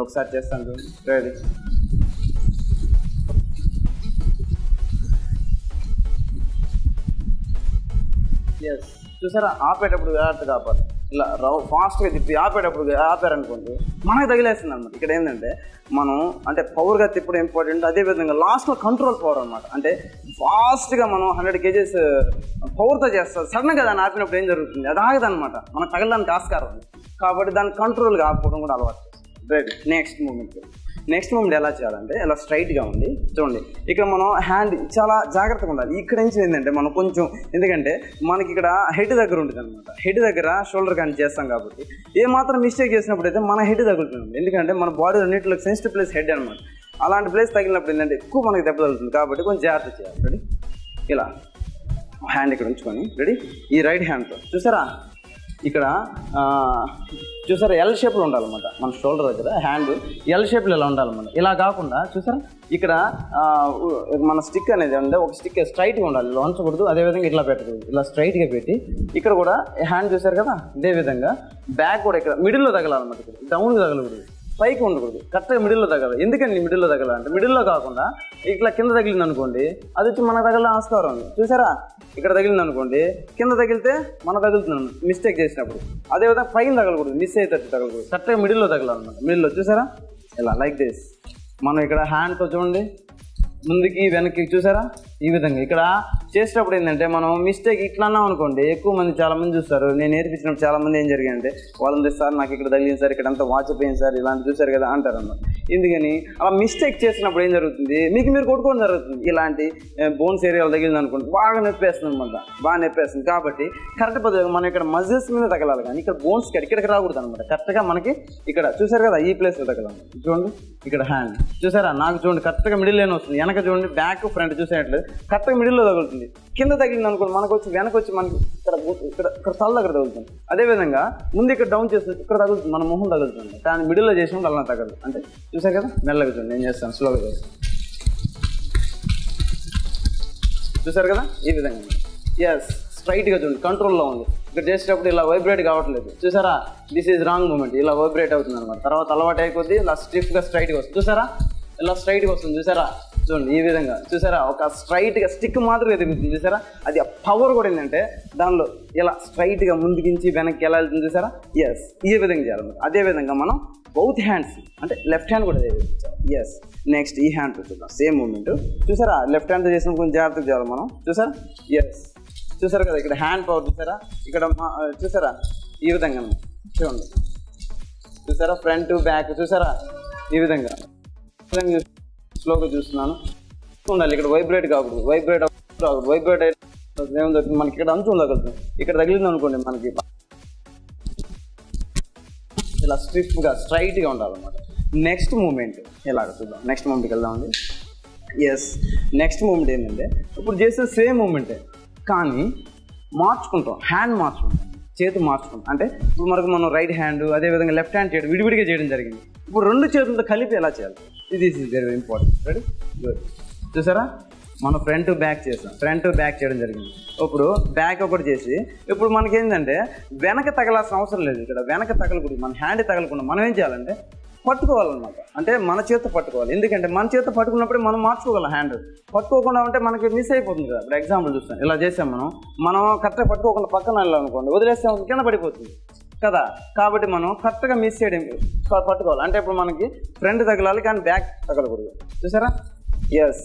చూడండి ఒకసారి చేస్తాను చూడండి రెడీ ఎస్ చూసారా ఆపేటప్పుడు జాగ్రత్తగా ఆపాలి ఇలా ఫాస్ట్గా తిప్పి ఆపేటప్పుడు ఆపారనుకోండి మనకి తగిలేస్తుంది అనమాట ఇక్కడ ఏంటంటే మనం అంటే పవర్గా తిప్పడం ఇంపార్టెంట్ అదేవిధంగా లాస్ట్లో కంట్రోల్ పవర్ అనమాట అంటే ఫాస్ట్గా మనం 100 kgs పవర్తో చేస్తాం సడన్గా దాన్ని ఆపినప్పుడు ఏం జరుగుతుంది అది ఆగదనమాట మనకు తగలడానికి ఆస్కారం ఉంది కాబట్టి దాన్ని కంట్రోల్గా ఆపుకోవడం కూడా అలవాటు రైట్ నెక్స్ట్ మూమెంట్ ఎలా చేయాలంటే ఇలా స్ట్రైట్గా ఉంది చూడండి ఇక్కడ మనం హ్యాండ్ చాలా జాగ్రత్తగా ఉండాలి ఇక్కడ నుంచి ఏంటంటే మనం కొంచెం ఎందుకంటే మనకి ఇక్కడ హెడ్ దగ్గర ఉంటుంది అనమాట హెడ్ దగ్గర షోల్డర్ కానీ చేస్తాం కాబట్టి ఏమాత్రం మిస్టేక్ చేసినప్పుడు అయితే మన హెడ్ తగులుతుంది ఎందుకంటే మన బాడీ అన్నింటిలో సెన్సిటివ్ ప్లేస్ హెడ్ అనమాట అలాంటి ప్లేస్ తగిలినప్పుడు ఏంటంటే ఎక్కువ మనకి దెబ్బ తగులుతుంది కాబట్టి కొంచెం జాగ్రత్త చేయాలి రెడీ ఇలా హ్యాండ్ ఇక్కడ ఉంచుకొని రెడీ ఈ రైట్ హ్యాండ్తో చూసారా ఇక్కడ చూసారా ఎల్ షేప్లో ఉండాలన్నమాట మన షోల్డర్ దగ్గర హ్యాండ్ ఎల్ షేప్లో ఇలా ఉండాలన్నమాట ఇలా కాకుండా చూసారా ఇక్కడ మన స్టిక్ అనేది అంటే ఒక స్టిక్ స్ట్రైట్గా ఉండాలి ఇలా ఉంచకూడదు అదేవిధంగా ఇట్లా పెట్టకూడదు ఇలా స్ట్రైట్గా పెట్టి ఇక్కడ కూడా హ్యాండ్ చూసారు కదా ఇదే విధంగా బ్యాక్ కూడా ఇక్కడ మిడిల్లో తగలాలన్నమాట ఇక్కడ డౌన్గా తగలకూడదు పైకి ఉండకూడదు కరెక్ట్గా మిడిల్లో తగలదు ఎందుకండి మిడిల్లో తగలాలంటే మిడిల్లో కాకుండా ఇట్లా కింద తగిలింది అనుకోండి అది వచ్చి మనకు తగల ఆస్కారం ఉంది చూసారా ఇక్కడ తగిలింది అనుకోండి కింద తగిలితే మన తగులుతున్నాను మిస్టేక్ చేసినప్పుడు అదేవిధంగా పైన తగలకూడదు మిస్ అయ్యేటట్టు తగలకూడదు కరెక్ట్గా మిడిల్లో తగలాలన్నమాట మిడిల్లో చూసారా ఇలా లైక్ దిస్ మనం ఇక్కడ హ్యాండ్తో చూడండి ముందుకి వెనక్కి చూసారా ఈ విధంగా ఇక్కడ చేసేటప్పుడు ఏంటంటే మనం మిస్టేక్ ఇట్లా అన్నాం అనుకోండి ఎక్కువ మంది చాలా మంది చూస్తారు నేను నేర్పించినప్పుడు చాలా మంది ఏం జరిగిందంటే వాళ్ళందరూ సార్ నాకు ఇక్కడ తగిలింది సార్ ఇక్కడ అంతా వాచిపోయింది సార్ ఇలాంటి చూసారు కదా అంటారు అన్నమాట ఎందుకని అలా మిస్టేక్ చేసినప్పుడు ఏం జరుగుతుంది మీకు మీరు కొట్టుకోవడం జరుగుతుంది ఇలాంటి బోన్స్ ఏరియాలో తగిలింది అనుకోండి బాగా నొప్పేస్తుంది అనమాట బాగా నొప్పేస్తుంది కాబట్టి కరెక్ట్ పద్ధతిగా మనం ఇక్కడ మజిల్స్ మీద తగలాలి కానీ ఇక్కడ బోన్స్ ఇక్కడికి రాకూడదు అనమాట కరెక్ట్గా మనకి ఇక్కడ చూసారు కదా ఈ ప్లేస్లో తగలాలి చూడండి ఇక్కడ హ్యాండ్ చూసారా నాకు చూడండి కరెక్ట్గా మిడిల్ లైన్ వస్తుంది వెనక చూడండి బ్యాక్ ఫ్రంట్ చూసేటట్లేదు కరెక్ట్గా మిడిల్లో తగులుతుంది కింద తగిలింది అనుకోండి మనకు వచ్చి వెనక వచ్చి మనకి ఇక్కడ తల దగ్గర తగులుతుంది అదేవిధంగా ముందు ఇక్కడ డౌన్ చేస్తుంది ఇక్కడ తగులుతుంది మన మొహం తగులుతుంది కానీ మిడిల్లో చేసినప్పుడు అలా తగలదు అంటే చూసారు కదా మెల్లగా చూడండి నేను చేస్తాను స్లోగా చేస్తాను చూసారు కదా ఈ విధంగా ఎస్ స్ట్రైట్గా చూడండి కంట్రోల్లో ఉంది ఇక్కడ చేసేటప్పుడు ఇలా వైబ్రేట్ కావట్లేదు చూసారా దిస్ ఈజ్ రాంగ్ మూమెంట్ ఇలా వైబ్రేట్ అవుతుంది అనమాట తర్వాత అలవాటు అయిపోద్ది ఇలా స్టిఫ్గా స్ట్రైట్గా వస్తుంది చూసారా ఇలా స్ట్రైట్గా వస్తుంది చూసారా చూడండి ఈ విధంగా చూసారా ఒక స్ట్రైట్గా స్టిక్ మాత్రమే ఎదుగుతుంది చూసారా అది ఆ పవర్ కూడా ఏంటంటే దానిలో ఇలా స్ట్రైట్గా ముందుకించి వెనక్కి ఎలా వెళ్తుంది చూసారా ఎస్ ఈ విధంగా చేయాలి అదేవిధంగా మనం బౌత్ హ్యాండ్స్ అంటే లెఫ్ట్ హ్యాండ్ కూడా అదే ఎస్ నెక్స్ట్ ఈ హ్యాండ్తో చూద్దాం సేమ్ మూమెంట్ చూసారా లెఫ్ట్ హ్యాండ్తో చేసిన కొంచెం జాగ్రత్తగా చేయాలి మనం చూసారా ఎస్ చూసారు కదా ఇక్కడ హ్యాండ్ పవర్ చూసారా ఇక్కడ చూసారా ఈ విధంగా చూడండి చూసారా ఫ్రంట్ బ్యాక్ చూసారా ఈ విధంగా స్లోగా చూస్తున్నాను ఉండాలి ఇక్కడ వైబ్రేట్ కాకూడదు వైబ్రేట్ ఏముంది మనకి ఇక్కడ అంచు ఉండగలుగుతుంది ఇక్కడ తగిలింది అనుకోండి మనకి ఇలా స్ట్రిఫ్గా స్ట్రైట్గా ఉండాలన్నమాట నెక్స్ట్ మూమెంట్ ఎలాగ చూద్దాం నెక్స్ట్ మూమెంట్కి వెళ్దామండి ఎస్ నెక్స్ట్ మూమెంట్ ఏంటంటే ఇప్పుడు చేసే సేమ్ మూమెంటే కానీ మార్చుకుంటాం హ్యాండ్ మార్చుకుంటాం చేతి మార్చుకుంటాం అంటే ఇప్పుడు మనకు మనం రైట్ హ్యాండ్ అదేవిధంగా లెఫ్ట్ హ్యాండ్ చేయడం విడివిడిగా చేయడం జరిగింది ఇప్పుడు రెండు చేతులతో కలిపి ఎలా చేయాలి ఇది is very important ready good చూసారా మనం ఫ్రంట్ బ్యాక్ చేసాం ఫ్రంట్ బ్యాక్ చేయడం జరిగింది ఇప్పుడు బ్యాక్ ఒకటి చేసి ఇప్పుడు మనకి ఏంటంటే వెనక తగలాల్సిన అవసరం లేదు ఇక్కడ వెనక తగలకూడదు మన హ్యాండ్ తగలకుండా మనం ఏం చేయాలంటే పట్టుకోవాలన్నమాట అంటే మన చేత పట్టుకోవాలి ఎందుకంటే మన చేత పట్టుకున్నప్పుడే మనం మార్చుకోగలం హ్యాండ్ పట్టుకోకుండా ఉంటే మనకి మిస్ అయిపోతుంది కదా ఇప్పుడు ఎగ్జాంపుల్ చూస్తాం ఇలా చేసాం మనం కరెక్ట్గా పట్టుకోకుండా పక్కన వెళ్ళాలనుకోండి వదిలేస్తే కింద పడిపోతుంది కదా కాబట్టి మనం కరెక్ట్గా మిస్ చేయడం పట్టుకోవాలి అంటే ఇప్పుడు మనకి ఫ్రంట్ తగలాలి కానీ బ్యాక్ తగలకూడదు చూసారా ఎస్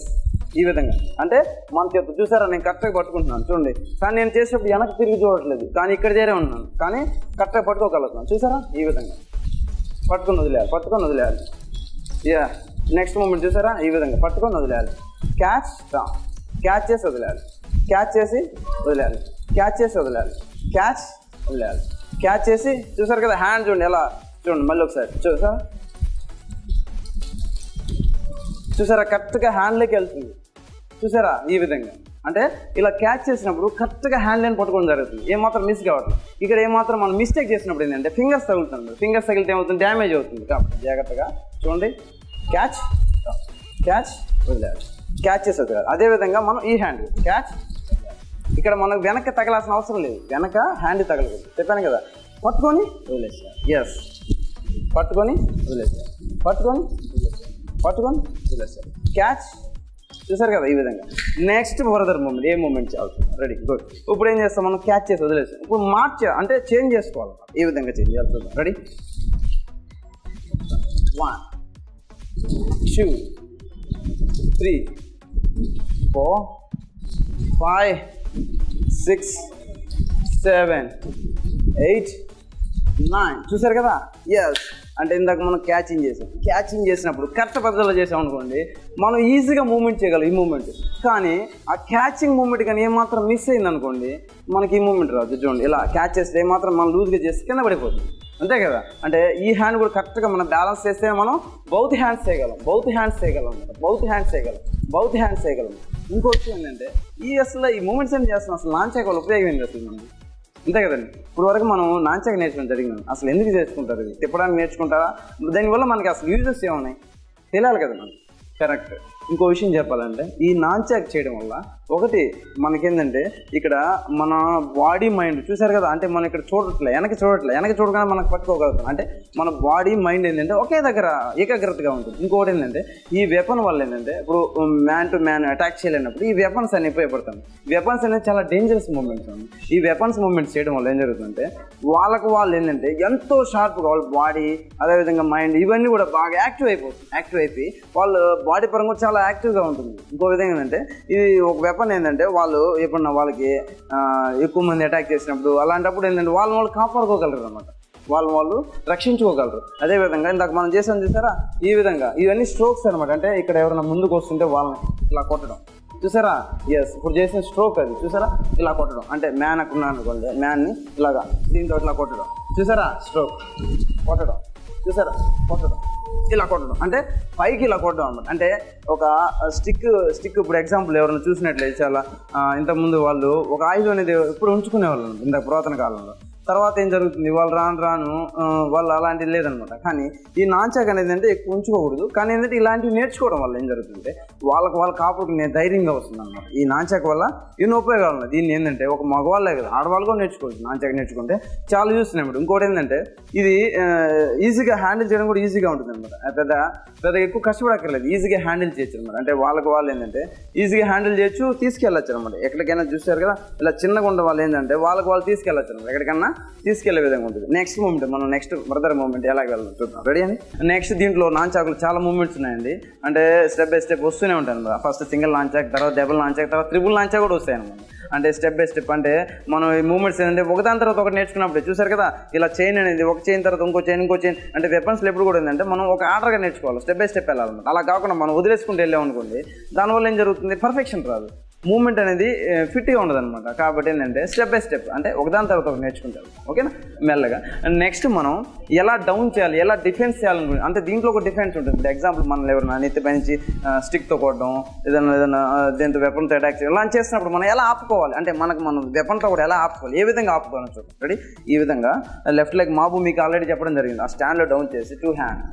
ఈ విధంగా అంటే మన చేత చూసారా నేను కరెక్ట్గా పట్టుకుంటున్నాను చూడండి కానీ నేను చేసేటప్పుడు వెనక్కి తిరిగి చూడట్లేదు కానీ ఇక్కడ చేరే ఉన్నాను కానీ కరెక్ట్గా పట్టుకోగలుగుతున్నాను చూసారా ఈ విధంగా పట్టుకొని వదిలేయాలి యా నెక్స్ట్ మూమెంట్ చూసారా ఈ విధంగా పట్టుకొని వదిలేయాలి క్యాచ్ చేసి వదిలేయాలి క్యాచ్ చేసి వదిలేయాలి క్యాచ్ చేసి చూసారు కదా హ్యాండ్ చూడండి ఎలా చూడండి మళ్ళీ ఒకసారి చూసారా కరెక్ట్గా హ్యాండ్లోకి వెళ్తుంది చూసారా ఈ విధంగా అంటే ఇలా క్యాచ్ చేసినప్పుడు కరెక్ట్గా హ్యాండ్ లైన్ పట్టుకోవడం జరుగుతుంది ఏమాత్రం మిస్ కావట్లేదు ఇక్కడ ఏమాత్రం మనం మిస్టేక్ చేసినప్పుడు ఏంటంటే ఫింగర్స్ తగులుతుంది ఫింగర్స్ తగిలితే ఏమవుతుంది డ్యామేజ్ అవుతుంది కాబట్టి జాగ్రత్తగా చూడండి క్యాచ్ వదిలేయాలి క్యాచ్ చేసి వదిలేయాలి అదేవిధంగా మనం ఈ హ్యాండ్ క్యాచ్ ఇక్కడ మనకు వెనక్కి తగలాల్సిన అవసరం లేదు వెనక హ్యాండ్ తగలకూడదు చెప్పాను కదా పట్టుకొని వదిలేసారు ఎస్ పట్టుకొని పట్టుకొని క్యాచ్. చూసారు కదా ఈ విధంగా. నెక్స్ట్ ఫర్దర్ మూమెంట్, ఏ మూమెంట్ చేయాల్సి రెడీ గుడ్. ఇప్పుడు ఏం చేస్తాం మనం, క్యాచ్ చేసి వదిలేస్తాం. ఇప్పుడు అంటే చేంజ్ చేసుకోవాలి, ఈ విధంగా చేంజ్ చేయాలి. రెడీ 1 2 3 4 5 6 7 8 9. చూసారు కదా. ఎస్, అంటే ఇందాక మనం క్యాచింగ్ చేసినప్పుడు కరెక్ట్ పద్ధతిలో చేసాం అనుకోండి, మనం ఈజీగా మూమెంట్ చేయగలం ఈ మూమెంట్. కానీ ఆ క్యాచింగ్ మూమెంట్ కానీ ఏమాత్రం మిస్ అయింది అనుకోండి, మనకి ఈ మూమెంట్ రాదు. చూడండి, ఇలా క్యాచ్ చేస్తే ఏమాత్రం మనం లూజ్గా చేస్తే కింద పడిపోతుంది, అంతే కదా. అంటే ఈ హ్యాండ్ కూడా కరెక్ట్గా మనం బ్యాలెన్స్ చేస్తే మనం బౌత్ హ్యాండ్స్ చేయగలం. ఇంకొచ్చి ఏంటంటే అసలు ఈ మూమెంట్స్ ఏం చేస్తున్నాం, అసలు లాంచ్ చేయగల ఉపయోగం ఏంటి అసలు మనకి, అంతే కదండి. ఇప్పుడు వరకు మనం నాంచాక నేర్చుకోవడం జరిగింది. అసలు ఎందుకు నేర్చుకుంటారు, ఇది తిప్పడానికి నేర్చుకుంటారా, దానివల్ల మనకి అసలు యూజెస్ ఏమున్నాయి తెలియాలి కదా మనకి. కరెక్ట్. ఇంకో విషయం చెప్పాలంటే ఈ నాంచాక్ చేయడం వల్ల ఒకటి మనకేంటంటే ఇక్కడ మన బాడీ మైండ్ చూసారు కదా, అంటే మనం ఇక్కడ వెనక చూడగానే మనకు పట్టుకోగలుగుతాం. అంటే మన బాడీ మైండ్ ఏంటంటే ఒకే దగ్గర ఏకాగ్రతగా ఉంటుంది. ఇంకోటి ఏంటంటే ఈ వెపన్ వల్ల ఏంటంటే ఇప్పుడు మ్యాన్ టు మ్యాన్ అటాక్ చేయలేనప్పుడు ఈ వెపన్స్ అనేవి ఉపయోగపడతాయి. వెపన్స్ అనేది చాలా డేంజరస్ మూమెంట్స్. ఈ వెపన్స్ మూమెంట్స్ చేయడం వల్ల ఏం జరుగుతుందంటే వాళ్ళు ఏంటంటే ఎంతో షార్ప్గా వాళ్ళ బాడీ అదేవిధంగా మైండ్ ఇవన్నీ కూడా బాగా యాక్టివ్ అయిపోయి వాళ్ళ బాడీ పరంగా చాలా యాక్టివ్గా ఉంటుంది. ఇంకో విధంగా ఏంటంటే ఇది ఒక వెపన్ ఏంటంటే వాళ్ళు ఎప్పుడన్నా వాళ్ళకి ఎక్కువ మంది అటాక్ చేసినప్పుడు అలాంటప్పుడు ఏంటంటే వాళ్ళు కాపాడుకోగలరు అనమాట, వాళ్ళు రక్షించుకోగలరు. అదేవిధంగా ఇందాక మనం చేసాం చూసారా, ఈ విధంగా ఇవన్నీ స్ట్రోక్స్ అనమాట. అంటే ఇక్కడ ఎవరైనా ముందుకు వస్తుంటే వాళ్ళని ఇలా కొట్టడం చూసారా. ఎస్, ఇప్పుడు చేసిన స్ట్రోక్ అది చూసారా, ఇలా కొట్టడం. అంటే మ్యాన్ అక్కడ ఉన్నాను అనుకోండి, మ్యాన్ని ఇలాగా దీంతో ఇట్లా కొట్టడం చూసారా, స్ట్రోక్ కొట్టడం చూసారా, ఇలా కొట్టడం అంటే పైకి ఇలా కొట్టడం అనమాట. అంటే ఒక స్టిక్ ఇప్పుడు ఎగ్జాంపుల్ ఎవరైనా చూసినట్లయితే చాలా ఇంతకుముందు వాళ్ళు ఒక ఆయుధం అనేది ఇప్పుడు ఉంచుకునేవాళ్ళు ఇంత పురాతన కాలంలో. తర్వాత ఏం జరుగుతుంది, వాళ్ళు రాను వాళ్ళు అలాంటివి లేదనమాట. కానీ ఈ నాంచాక్ అనేది అంటే ఎక్కువ ఉంచుకోకూడదు. కానీ ఏంటంటే ఇలాంటివి నేర్చుకోవడం వల్ల ఏం జరుగుతుందంటే వాళ్ళు కాపాడుకునే ధైర్యంగా వస్తుంది అనమాట. ఈ నాంచాక్ వల్ల ఎన్నో ఉపయోగాలు ఉన్నాయి. దీన్ని ఏంటంటే ఒక మగవాళ్ళే కదా, ఆడవాళ్ళు కూడా నేర్చుకోవచ్చు. నాంచాక్ నేర్చుకుంటే చాలా చూస్తున్నాయి. ఇంకోటి ఏంటంటే ఇది ఈజీగా హ్యాండిల్ చేయడం కూడా ఈజీగా ఉంటుంది అనమాట. పెద్ద ఎక్కువ కష్టపడక్కర్లేదు, ఈజీగా హ్యాండిల్ చేయొచ్చు అనమాట. అంటే వాళ్ళు ఏంటంటే ఈజీగా హ్యాండిల్ చేయొచ్చు, తీసుకెళ్ళచ్చు అనమాట. ఎక్కడికైనా చూసారు కదా, ఇలా చిన్నగా ఉండే వాళ్ళు ఏంటంటే వాళ్ళు తీసుకెళ్ళచ్చు అనమాట, ఎక్కడికైనా తీసుకెళ్లే విధంగా ఉంటుంది. నెక్స్ట్ మూమెంట్ మనం బ్రదర్ మూమెంట్ ఎలా వెళ్ళాలి చూద్దాం. రెడీ అని. నెక్స్ట్ దీంట్లో నాంచాకులు చాలా మూమెంట్స్ ఉన్నాయండి. అంటే స్టెప్ బై స్టెప్ వస్తూనే ఉంటాయి అనమాట. ఫస్ట్ సింగిల్ నాంచాక్, తర్వాత డబుల్ నాంచాక్, తర్వాత ట్రిపుల్ నాంచాక్ కూడా వస్తాయి అనమాట. అంటే స్టెప్ బై స్టెప్ అంటే మనం ఈ మూమెంట్స్ ఏంటంటే ఒకదాని తర్వాత ఒకటి నేర్చుకున్నప్పుడు చూసారు కదా, ఇలా చైన్ అనేది ఒక చైన్ తర్వాత ఇంకో చైన్ అంటే వెపన్స్లో ఎప్పుడు కూడా ఏంటంటే మనం ఒక ఆర్డర్గా నేర్చుకోవాలి, స్టెప్ బై స్టెప్ వెళ్ళాలన్నమాట. అలా కాకుండా మనం వదిలేసుకుంటూ వెళ్ళామనుకోండి, దానివల్ల ఏం జరుగుతుంది, పర్ఫెక్షన్ రాదు, మూమెంట్ అనేది ఫిట్గా ఉండదు అనమాట. కాబట్టి ఏంటంటే స్టెప్ బై స్టెప్ అంటే ఒకదాని తర్వాత ఒకటి నేర్చుకుంటారు, ఓకేనా, మెల్లగా. నెక్స్ట్ మనం ఎలా డౌన్ చేయాలి, ఎలా డిఫెన్స్ చేయాలనుకుంటే అంటే దీంట్లో ఒక డిఫెన్స్ ఉంటుంది. ఎగ్జాంపుల్ మనం ఎవరైనా నెత్తిపై నుంచి స్టిక్తో కొట్టడం, ఏదైనా దీంతో వెపన్తో అటాక్ చేయడం, ఇలా చేసినప్పుడు మనం ఎలా ఆపుకోవాలి, అంటే మనం వెపన్తో కూడా ఎలా ఆపుకోవాలి, ఏ విధంగా ఆపుకోవాలని చూద్దాం. రెడీ. ఈ విధంగా లెఫ్ట్ లెగ్ మాబు మీకు ఆల్రెడీ చెప్పడం జరిగింది. ఆ స్టాండ్లో డౌన్ చేసి 2 హ్యాండ్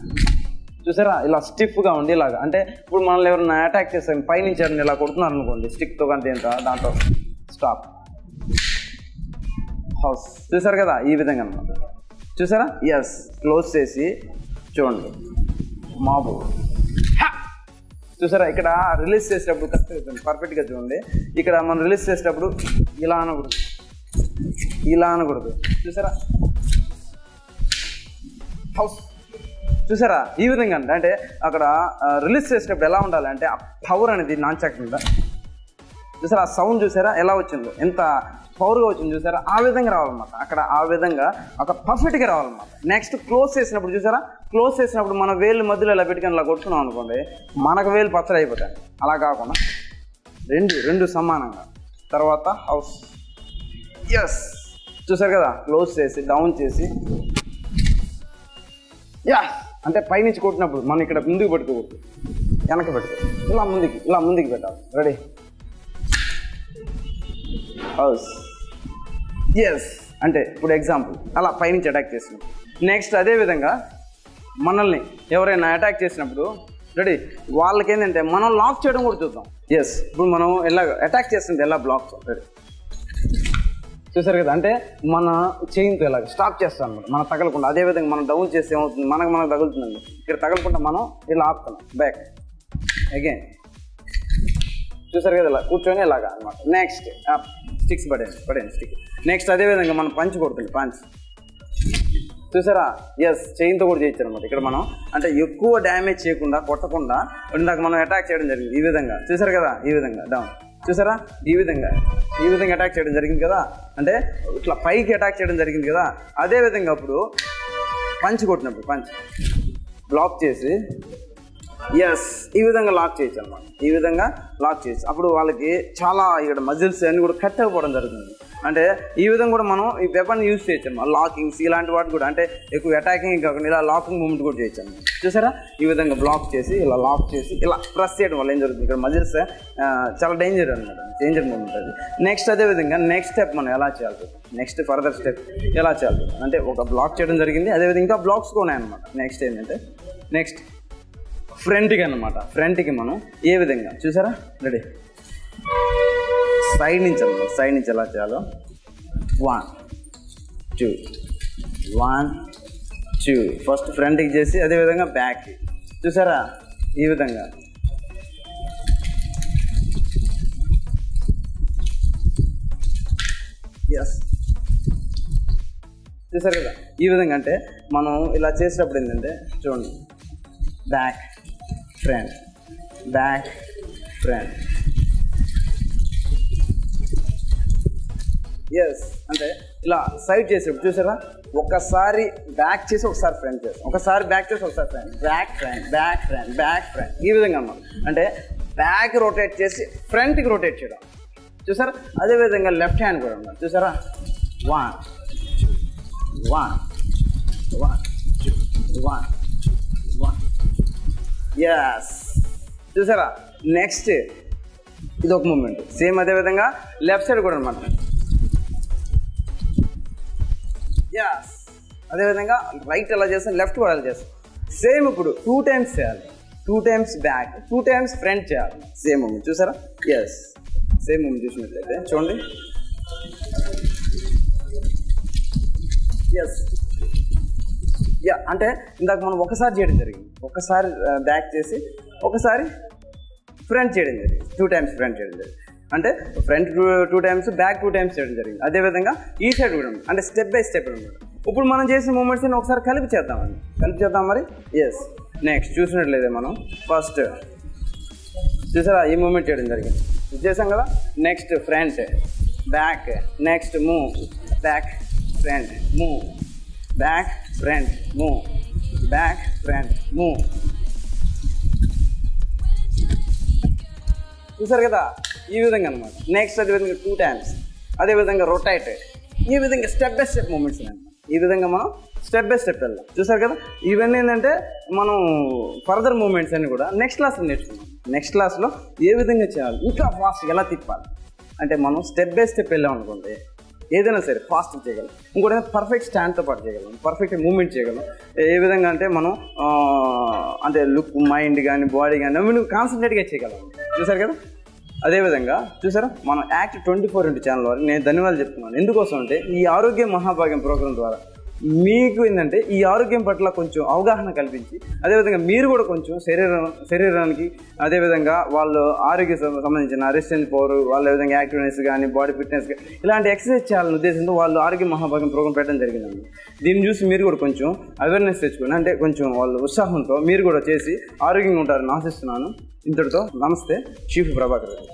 చూసారా, ఇలా స్టిఫ్గా ఉండి ఇలాగా. అంటే ఇప్పుడు మనల్ని ఎవరైనా అటాక్ చేస్తాం పైనుంచి ఎవరైనా ఇలా కొడుతున్నారు అనుకోండి స్టిక్తో, కానీ దాంట్లో స్టాప్ హౌస్ చూసారు కదా, ఈ విధంగా అనమాట. చూసారా. ఎస్, క్లోజ్ చేసి చూడండి మాబు చూసారా. ఇక్కడ రిలీజ్ చేసేటప్పుడు కరెక్ట్గా పర్ఫెక్ట్గా చూడండి. ఇక్కడ మనం రిలీజ్ చేసేటప్పుడు ఇలా అనకూడదు చూసారా, హౌస్ చూసారా, ఈ విధంగా అంటే అక్కడ రిలీజ్ చేసేటప్పుడు ఎలా ఉండాలి అంటే ఆ పవర్ అనేది నాంచాక్ మీద చూసారా, ఆ సౌండ్ చూసారా ఎలా వచ్చిందో, ఎంత పవర్గా వచ్చింది చూసారా, ఆ విధంగా రావాలన్నమాట. అక్కడ ఆ విధంగా ఒక పర్ఫెక్ట్గా రావాలన్నమాట. నెక్స్ట్ క్లోజ్ చేసినప్పుడు చూసారా, క్లోజ్ చేసినప్పుడు మన వేలు మధ్యలో ఇలా పెట్టుకొని ఇలా కొట్టుకున్నాం అనుకోండి, మనకు వేలు పచ్చడి అయిపోతాయి. అలా కాకుండా రెండు సమానంగా. తర్వాత హౌస్. ఎస్, చూసారు కదా, క్లోజ్ చేసి డౌన్ చేసి అంటే పైనుంచి కొట్టినప్పుడు మనం ఇక్కడ ముందుకు పెట్టుకోకూడదు, వెనక పెట్టుకో, ఇలా ముందుకు పెట్టాలి. రెడీ. హౌస్. ఎస్, అంటే ఇప్పుడు ఎగ్జాంపుల్ అలా పైనుంచి అటాక్ చేసినాం. నెక్స్ట్ అదేవిధంగా మనల్ని ఎవరైనా అటాక్ చేసినప్పుడు రెడీ, వాళ్ళకి ఏంటంటే మనం లాక్ చేయడం కూడా చూద్దాం. ఎస్, ఇప్పుడు మనం ఎలా అటాక్ చేస్తుంటే ఎలా బ్లాక్ రెడీ చూసారు కదా, అంటే మన చైన్తో ఇలాగ స్టాప్ చేస్తాం అనమాట, మనం తగలకుండా. అదేవిధంగా మనం డౌన్ చేస్తే ఏమవుతుంది, మనకు తగులుతుందండి. ఇక్కడ తగలకుండా మనం ఇలా ఆపుతాం బ్యాక్ అగైన్. చూసారు కదా, ఇలా కూర్చొని ఇలాగా అనమాట. నెక్స్ట్ స్టిక్స్ పడేయండి స్టిక్. నెక్స్ట్ అదేవిధంగా మనం పంచ్ కొడుతుంది, పంచ్ చూసారా. ఎస్, చైన్తో కూడా చేయొచ్చు అనమాట. ఇక్కడ మనం అంటే ఎక్కువ డ్యామేజ్ చేయకుండా, కొట్టకుండా ఇందాక మనం అటాక్ చేయడం జరిగింది ఈ విధంగా. చూసారు కదా, ఈ విధంగా డౌన్. చూసారా, ఈ విధంగా అటాక్ చేయడం జరిగింది కదా, అంటే ఇట్లా పైకి అటాక్ చేయడం జరిగింది కదా. అదేవిధంగా అప్పుడు పంచ్ కొట్టినప్పుడు పంచ్ బ్లాక్ చేసి ఎస్ ఈ విధంగా లాక్ చేయొచ్చు అనమాట. ఈ విధంగా లాక్ చేయొచ్చు. అప్పుడు వాళ్ళకి చాలా ఇక్కడ మజిల్స్ అన్నీ కూడా కట్ అయిపోవడం జరుగుతుంది. అంటే ఈ విధంగా కూడా మనం ఈ వెపన్ యూజ్ చేయొచ్చు అన్నమాట. లాకింగ్స్ ఇలాంటి వాటి కూడా, అంటే ఎక్కువ అటాకింగ్ కాకుండా ఇలా లాకింగ్ మూమెంట్ కూడా చేయొచ్చు అన్నమాట. చూసారా, ఈ విధంగా బ్లాక్ చేసి ఇలా లాక్ చేసి ఇలా ప్రెస్ చేయడం వల్ల ఏం జరుగుతుంది, ఇక్కడ మజిల్స్ చాలా డేంజర్ అనమాట, డేంజర్ మూమెంట్ అది. నెక్స్ట్ అదేవిధంగా నెక్స్ట్ స్టెప్ మనం ఎలా చేయాలి, నెక్స్ట్ ఫర్దర్ స్టెప్ ఎలా చేయాలి అంటే ఒక బ్లాక్ చేయడం జరిగింది. అదేవిధంగా ఇంకా బ్లాక్స్ కూడా ఉన్నాయన్నమాట. నెక్స్ట్ ఏంటంటే నెక్స్ట్ ఫ్రంట్కి అనమాట. ఫ్రంట్కి మనం ఏ విధంగా చూసారా, రెడీ సైడ్ నుంచి అనమాట, సైడ్ నుంచి ఎలా చేయాలో 1 2 1 2 ఫస్ట్ ఫ్రంట్కి చేసి అదేవిధంగా బ్యాక్కి చూసారా, ఈ విధంగా ఎస్ చూసారు కదా. ఈ విధంగా అంటే మనం ఇలా చేసేటప్పుడు ఏంటంటే చూడండి, back front back front. Yes అంటే ఇలా సైడ్ చేసేటప్పుడు చూసారా, ఒకసారి బ్యాక్ చేసి ఒకసారి ఫ్రంట్ చేస్తాం, ఒకసారి బ్యాక్ చేసి ఒకసారి front, back front back front back front, ఈ విధంగా అన్నమాట. అంటే బ్యాక్ రొటేట్ చేసి ఫ్రంట్కి రొటేట్ చేయడం చూసారా. అదేవిధంగా లెఫ్ట్ హ్యాండ్ కూడా అన్నమాట. చూసారా, 1 1 1 1 1 ఎస్ చూసారా. నెక్స్ట్ ఇది ఒక మూమెంట్ సేమ్ అదేవిధంగా లెఫ్ట్ సైడ్ కూడా అనమాట. ఎస్ అదేవిధంగా రైట్ ఎలా చేస్తాం, లెఫ్ట్ కూడా ఎలా చేస్తాం. సేమ్ ఇప్పుడు 2 times చేయాలి, 2 times బ్యాక్ 2 times ఫ్రంట్ చేయాలి. సేమ్ మూమెంట్ చూసారా. ఎస్ సేమ్ మూమెంట్ చూసినట్లయితే చూడండి. ఎస్ యా అంటే ఇందాక మనం ఒకసారి చేయడం జరిగింది, ఒకసారి బ్యాక్ చేసి ఒకసారి ఫ్రంట్ చేయడం జరిగింది, 2 times ఫ్రంట్ చేయడం జరిగింది. అంటే ఫ్రంట్ 2 times బ్యాక్ 2 times చేయడం జరిగింది. అదేవిధంగా ఈ సైడ్ కూడా అంటే స్టెప్ బై స్టెప్ అనమాట. ఇప్పుడు మనం చేసిన మూమెంట్స్ ఒకసారి కలిపి చేద్దాం మరి. ఎస్ నెక్స్ట్ చూసినట్లయితే మనం ఫస్ట్ చూసారా, ఈ మూమెంట్ చేయడం జరిగింది, చేసాం కదా. Next front back, next move back front move back front move back front move. చూసారు కదా, ఈ విధంగా అనమాట. నెక్స్ట్ అదేవిధంగా 2 times అదేవిధంగా రొటేట్, ఈ విధంగా స్టెప్ బై స్టెప్ మూమెంట్స్ అనమాట. ఈ విధంగా మనం స్టెప్ బై స్టెప్ వెళ్దాం. చూసారు కదా, ఇవన్నీ ఏంటంటే మనం ఫర్దర్ మూమెంట్స్ అన్ని కూడా నెక్స్ట్ క్లాస్లో నేర్చుకున్నాం. నెక్స్ట్ క్లాస్లో ఏ విధంగా చేయాలి, ఇంకా ఫాస్ట్ ఎలా తిప్పాలి అంటే మనం స్టెప్ బై స్టెప్ వెళ్ళాం అనుకోండి, ఏదైనా సరే ఫాస్ట్ చేయగలం. ఇంకోటి పర్ఫెక్ట్ స్టాండ్తో పాటు చేయగలం, పర్ఫెక్ట్ మూమెంట్ చేయగలం. ఏ విధంగా అంటే మనం అంటే లుక్, మైండ్ కానీ బాడీ కానీ అవి కాన్సన్ట్రేట్గా చేయగలం. చూసారు కదా. అదేవిధంగా చూసారా, మనం యాక్ట్ 24 ఛానల్ వారికి నేను ధన్యవాదాలు చెప్తున్నాను. ఎందుకోసం అంటే ఈ ఆరోగ్య మహాభాగ్యం ప్రోగ్రాం ద్వారా మీకు ఏంటంటే ఈ ఆరోగ్యం పట్ల కొంచెం అవగాహన కల్పించి, అదేవిధంగా మీరు కూడా కొంచెం శరీరానికి అదేవిధంగా వాళ్ళు ఆరోగ్య సంబంధించిన రెసిస్టెన్స్ పవర్, వాళ్ళ విధంగా యాక్టివ్నెస్ కానీ బాడీ ఫిట్నెస్ కానీ ఇలాంటి ఎక్సర్సైజ్ చేయాలనే ఉద్దేశంతో వాళ్ళు ఆరోగ్య మహాభాగ్యం ప్రోగ్రాం పెట్టడం జరిగిందండి. దీన్ని చూసి మీరు కూడా కొంచెం అవేర్నెస్ తెచ్చుకొని, అంటే కొంచెం వాళ్ళు ఉత్సాహంతో మీరు కూడా చేసి ఆరోగ్యంగా ఉంటారని ఆశిస్తున్నాను. ఇంతటితో నమస్తే, చీఫ్ ప్రభాకర్ గారు.